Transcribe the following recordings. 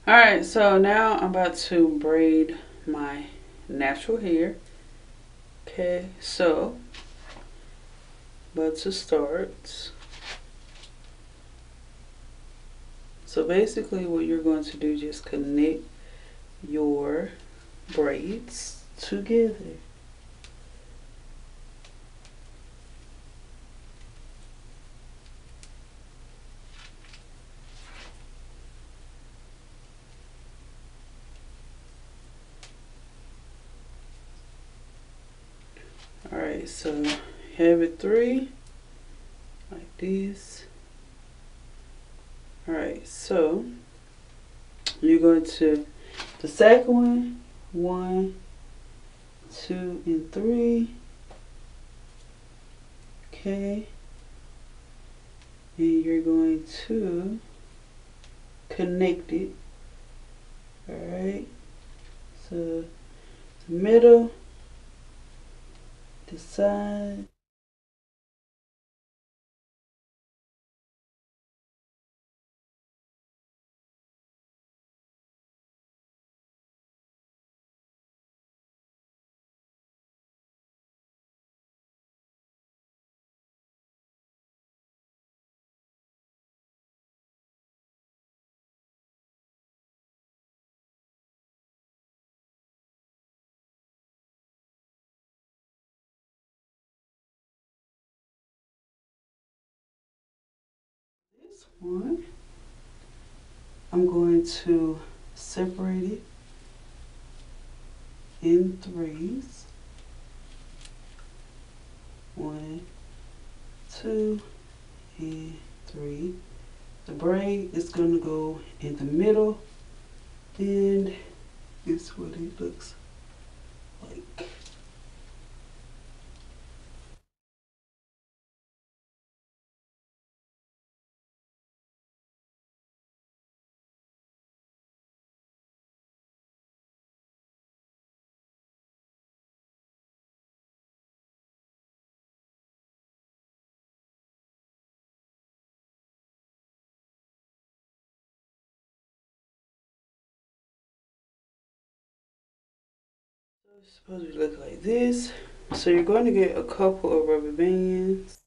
Alright, so now I'm about to braid my natural hair. Okay, so about to start. So basically what you're going to do is just connect your braids together. Alright, so have it 3 like this. Alright, so you're going to the second one, 1, 2, and 3. Okay, and you're going to connect it. Alright, so the middle, the side, this one, I'm going to separate it in 3s. 1, 2, and 3. The braid is going to go in the middle, and this is what it looks like. So it's supposed to look like this. So you're going to get a couple of rubber bands.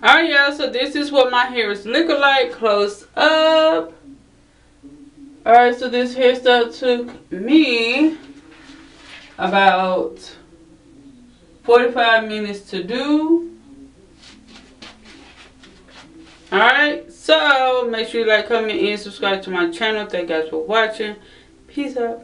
Alright, y'all, so this is what my hair is looking like close up. Alright, so this hairstyle took me about 45 minutes to do. Alright, so make sure you like, comment, and subscribe to my channel. Thank you guys for watching. Peace out.